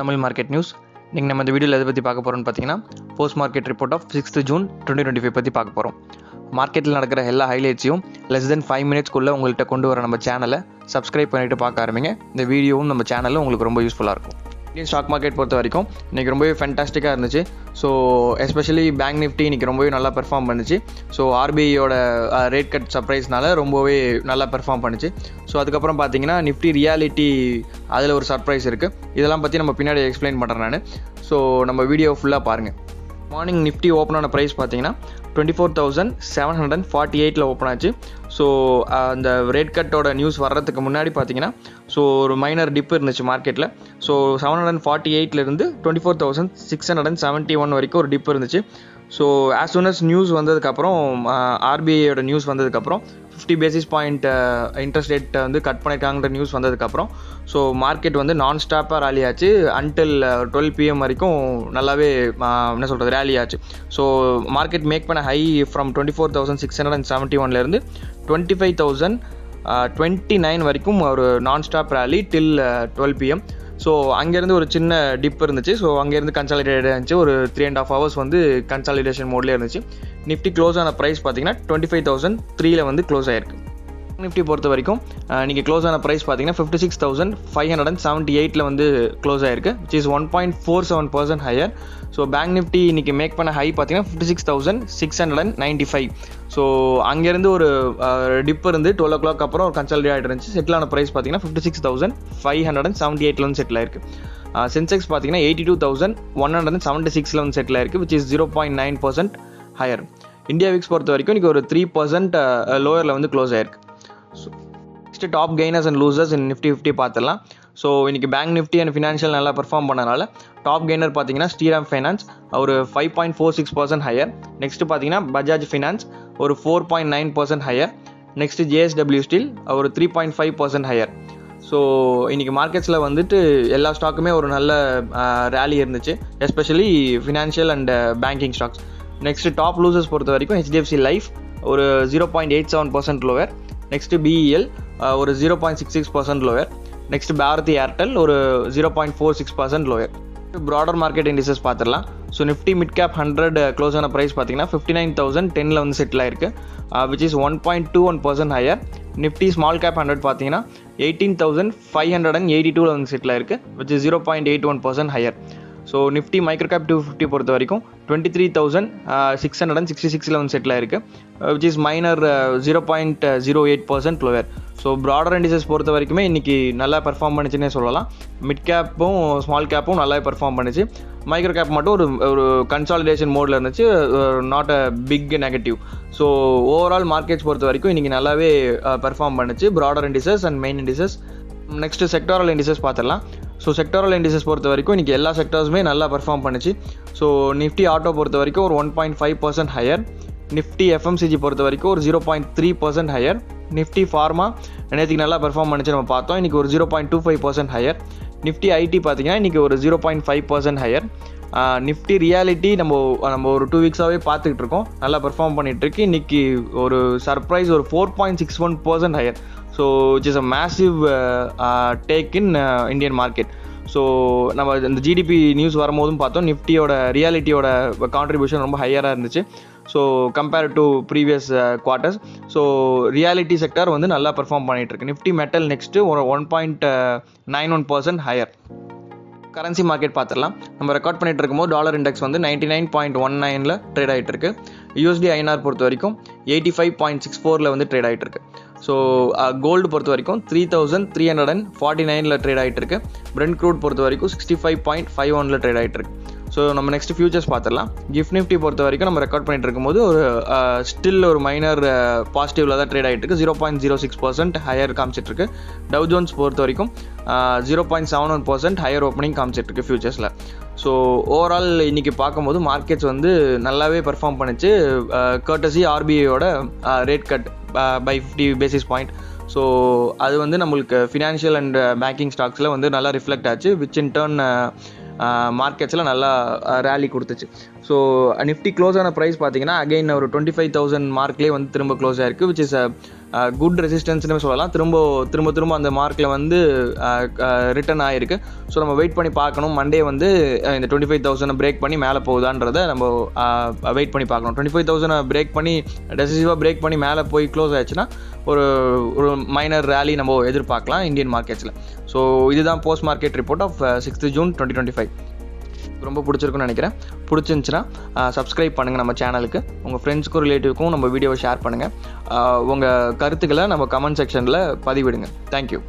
Tamil market news. நீங்கள் நம்ம இந்த வீடியோவில் எதை பற்றி பார்க்க போகிறோம்னு பார்த்தீங்கன்னா, post market report of 6th June 2025 பற்றி பார்க்க போகிறோம். மார்க்கெட்டில் நடக்கிற எல்லா ஹைலைட்ஸையும் லெஸ் தென் 5 minutesக்குள்ளே உங்கள்கிட்ட கொண்டு வர நம்ம சேனலை சப்ஸ்கிரைப் பண்ணிவிட்டு பார்க்க ஆரம்பிங்க. இந்த வீடியோவும் நம்ம சேனலில் உங்களுக்கு ரொம்ப யூஸ்ஃபுல்லாக இருக்கும். இந்தியன் ஸ்டாக் மார்க்கெட் பொறுத்த வரைக்கும் இன்றைக்கி ரொம்பவே ஃபேண்டாஸ்டிக்காக இருந்துச்சு. ஸோ எஸ்பெஷலி பேங்க் நிஃப்டி இன்றைக்கி ரொம்பவே நல்லா பெர்ஃபார்ம் பண்ணுச்சு. ஸோ ஆர்பிஐயோட ரேட் கட் சர்ப்ரைஸ்னால ரொம்பவே நல்லா பெர்ஃபார்ம் பண்ணுச்சு. ஸோ அதுக்கப்புறம் பார்த்தீங்கன்னா நிஃப்டி ரியாலிட்டி அதில் ஒரு சர்ப்ரைஸ் இருக்குது. இதெல்லாம் பற்றி நம்ம பின்னாடி எக்ஸ்பிளைன் பண்ணுறேன் நான். ஸோ நம்ம வீடியோ ஃபுல்லாக பாருங்கள். மார்னிங் நிஃப்டி ஓப்பன் ஆன ப்ரைஸ் பார்த்தீங்கன்னா 24,748 ஓப்பன் ஆச்சு. ஸோ அந்த ரேட் கட்டோட நியூஸ் வர்றதுக்கு முன்னாடி பார்த்தீங்கன்னா ஸோ ஒரு மைனர் டிப் இருந்துச்சு மார்க்கெட்டில். ஸோ 748 24,671 வரைக்கும் ஒரு டிப் இருந்துச்சு. So as soon as news வந்ததுக்கப்புறம் ஆர்பிஐயோட நியூஸ் வந்ததுக்கப்புறம் 50 basis point இன்ட்ரெஸ்ட் ரேட் வந்து கட் பண்ணியிருக்காங்கிற நியூஸ் வந்ததுக்கப்புறம் ஸோ மார்க்கெட் வந்து நான் ஸ்டாப்பாக ரேலி ஆச்சு. அன்டில் 12 PM வரைக்கும் நல்லாவே என்ன சொல்கிறது ரேலி ஆச்சு. ஸோ மார்க்கெட் மேக் பண்ண ஹை ஃப்ரம் 24,671 25,029 வரைக்கும் ஒரு non stop rally till 12 PM. So அங்கேருந்து ஒரு சின்ன டிப் இருந்துச்சு. ஸோ அங்கேருந்து கன்சாலிடேட் இருந்துச்சு. ஒரு 3.5 hours வந்து கன்சாலிடேஷன் மோட்லேயே இருந்துச்சு. நிஃப்டி க்ளோஸ் ஆன ப்ரைஸ் பார்த்தீங்கன்னா 25,003 வந்து க்ளோஸ் ஆயிருக்கு. நிஃப்டி பொறுத்த வரைக்கும் நீங்கள் க்ளோஸ் ஆன ப்ரைஸ் பார்த்தீங்கன்னா 56,578 வந்து க்ளோஸ் ஆயிருக்கு, which is 1.47% higher. So bank Nifty இன்றைக்கி மேக் பண்ண ஹை பார்த்தீங்கன்னா 56,695. ஸோ அங்கேருந்து ஒரு டிப் இருந்து 12 o'clock அப்புறம் ஒரு கன்சாலிடேட் ஆகிட்டு இருந்துச்சு. செட்டில் ஆன ப்ரைஸ் பார்த்தீங்கன்னா 56,578 வந்து செட்டில் ஆயிருக்கு. சென்செக்ஸ் பார்த்தீங்கன்னா 82,176 வந்து செட்டில் ஆயிருக்கு, which is 0.9% higher. India Vicks பொறுத்த வரைக்கும் இன்றைக்கி ஒரு 3% லோயரில் வந்து க்ளோஸ் ஆயிருக்கு. So next top gainers and losers in Nifty 50 பார்த்துடலாம். ஸோ இன்றைக்கி பேங்க் நிஃப்டி அண்ட் ஃபினான்ஷியல் நல்லா பெர்ஃபார்ம் பண்ணனால டாப் கெய்னர் பார்த்தீங்கன்னா ஸ்ரீராம் ஃபைனான்ஸ் ஒரு 5.46% ஹையர். நெக்ஸ்ட்டு பார்த்தீங்கன்னா பஜாஜ் ஃபினான்ஸ் ஒரு 4.9% ஹையர். நெக்ஸ்ட்டு ஜேஎஸ்டபிள்யூ ஸ்டீல் ஒரு 3.5% ஹையர். ஸோ இன்றைக்கி மார்க்கெட்ஸில் வந்துட்டு எல்லா ஸ்டாக்குமே ஒரு நல்ல ரேலி இருந்துச்சு, especially financial and banking stocks. Next top losers பொறுத்த வரைக்கும் ஹெச்டிஎஃப்சி லைஃப் ஒரு 0.87% லோவர். நெக்ஸ்ட்டு பிஇஎல் ஒரு 0.66% லோவர். நெக்ஸ்ட் பாரதி ஏர்டெல் ஒரு 0.46% லோயர். ப்ராடர் மார்க்கெட் இண்டிசஸ் பார்த்துடலாம். So Nifty mid cap 100 close ஆன ப்ரைஸ் பார்த்தீங்கன்னா 59,010 வந்து செட்டில் ஆயிருக்கு, which is 1.21% higher. Nifty small cap 100 பார்த்தீங்கன்னா 18,582 வந்து செட்டில் ஆயிருக்கு, which is 0.81% higher. So Nifty micro gap 250 பொறுத்த வரைக்கும் 23,666 வந்து செட்டில் ஆயிருக்கு, which is minor 0.08% lower. So broader indices பொறுத்த வரைக்குமே இன்றைக்கி நல்லா பெர்ஃபார்ம் பண்ணிச்சுன்னே சொல்லலாம். மிட் கேப்பும் ஸ்மால் கேப்பும் நல்லா பெர்ஃபார்ம் பண்ணிச்சு. மைக்ரோ கேப் மட்டும் ஒரு கன்சாலிடேஷன் மோடில் இருந்துச்சு, not a big negative. So overall markets பொறுத்த வரைக்கும் இன்றைக்கி நல்லாவே பெர்ஃபார்ம் பண்ணிச்சு broader indices and main indices. Next sectoral indices பார்த்துடலாம். ஸோ செக்டாரல் இண்டிசஸ் பொறுத்த வரைக்கும் இன்றைக்கி எல்லா செக்டர்ஸுமே நல்லா பெர்ஃபார்ம் பண்ணிச்சு. ஸோ நிஃப்டி ஆட்டோ பொறுத்த வரைக்கும் ஒரு 1.5% ஹையர். நிஃப்டி எஃப்எம்சிஜி பொறுத்த வரைக்கும் ஒரு 0.3% ஹையர். நிஃப்டி ஃபார்மா நேற்றுக்கு நல்லா பெர்ஃபார்ம் பண்ணிச்சு நம்ம பார்த்தோம், இன்றைக்கி ஒரு 0.25% ஹையர். நிஃப்டி ஐடி பார்த்தீங்கன்னா இன்றைக்கி ஒரு 0.5% ஹையர். நிஃப்டி ரியாலிட்டி நம்ம ஒரு 2 weeksஆகவே பார்த்துக்கிட்டு இருக்கோம், நல்லா பெர்ஃபார்ம் பண்ணிகிட்ருக்கு. இன்றைக்கி ஒரு சர்ப்ரைஸ் ஒரு 4.61% higher. So it is a massive take in Indian market. So நம்ம இந்த ஜிடிபி நியூஸ் வரும்போதும் பார்த்தோம் நிஃப்டியோட ரியாலிட்டியோட கான்ட்ரிபியூஷன் ரொம்ப ஹையராக இருந்துச்சு. So compare to previous quarters. So reality sector வந்து நல்லா பெர்ஃபார்ம் பண்ணிகிட்ருக்கு. நிஃப்டி மெட்டல் நெக்ஸ்ட்டு ஒரு 1.91% ஹையர். கரன்சி மார்க்கெட் பார்த்துடலாம். நம்ம ரெக்கார்ட் பண்ணிட்டு இருக்கும்போது டாலர் இண்டெக்ஸ் வந்து 99.19 ட்ரேட் ஆகிட்டு இருக்கு. யூஎஸ்டி ஐஎன்ஆர் பொறுத்த வரைக்கும் 85.64 வந்து ட்ரேட் ஆகிட்டு இருக்கு. ஸோ கோல்டு பொறுத்த வரைக்கும் 3,349 ட்ரேட் ஆகிட்டு இருக்கு. பிரெண்ட் க்ரூட் பொறுத்த வரைக்கும் 65.51 ட்ரேட் ஆகிட்டு இருக்கு. ஸோ நம்ம நெக்ஸ்ட் ஃபியூச்சர்ஸ் பார்த்துடலாம். கிஃப்ட் நிஃப்டி பொறுத்த வரைக்கும் நம்ம ரெக்கார்ட் பண்ணிட்டு இருக்கும்போது ஒரு ஸ்டில் ஒரு மைனர் பாசிட்டிவில் தான் ட்ரேட் ஆகிட்டு இருக்கு, 0.06% ஹையர் காமிச்சிட்ருக்கு. டவ் ஜோன்ஸ் பொறுத்த வரைக்கும் 0.71% ஹையர் ஓப்பனிங் காமிச்சிட்ருக்கு ஃபியூச்சர்ஸில். ஸோ ஓவரால் இன்றைக்கி பார்க்கும்போது மார்க்கெட்ஸ் வந்து நல்லாவே பெர்ஃபார்ம் பண்ணிச்சு, கர்ட்டசி ஆர்பிஐயோட rate cut by 50 basis point. So அது வந்து நம்மளுக்கு ஃபினான்ஷியல் அண்ட் பேங்கிங் ஸ்டாக்ஸில் வந்து நல்லா ரிஃப்ளெக்ட் ஆச்சு, விச் இன் டர்ன் மார்க்கெட்ஸில் நல்லா ரேலி கொடுத்துச்சு. ஸோ நிஃப்டி க்ளோஸ் ஆன ப்ரைஸ் பார்த்தீங்கன்னா அகைன் ஒரு 25,000 மார்க்லேயே வந்து திரும்ப க்ளோஸ் ஆயிருக்கு, விச் இஸ் குட் ரெசிஸ்டன்ஸ்னு சொல்லலாம். திரும்ப அந்த மார்க்கில் வந்து ரிட்டர்ன் ஆகிருக்கு. ஸோ நம்ம வெயிட் பண்ணி பார்க்கணும். மண்டே வந்து இந்த 25,000 பிரேக் பண்ணி மேலே போகுதான்றதை நம்ம வெயிட் பண்ணி பார்க்கணும். 25,000 பிரேக் பண்ணி டெசிசிவாக பிரேக் பண்ணி மேலே போய் க்ளோஸ் ஆயிடுச்சுன்னா ஒரு மைனர் ரேலி நம்ம எதிர்பார்க்கலாம் இந்தியன் மார்க்கெட்ஸில். ஸோ இதுதான் post market report of 6th June 2025. ரொம்ப பிடிச்சிருக்குன்னு நினைக்கிறேன். பிடிச்சிருந்துச்சுன்னா சப்ஸ்கிரைப் பண்ணுங்கள் நம்ம சேனலுக்கு. உங்கள் ஃப்ரெண்ட்ஸுக்கும் ரிலேட்டிவ்க்கும் நம்ம வீடியோவை ஷேர் பண்ணுங்கள். உங்கள் கருத்துக்களை நம்ம கமெண்ட் செக்ஷனில் பதிவிடுங்க. தேங்க்யூ.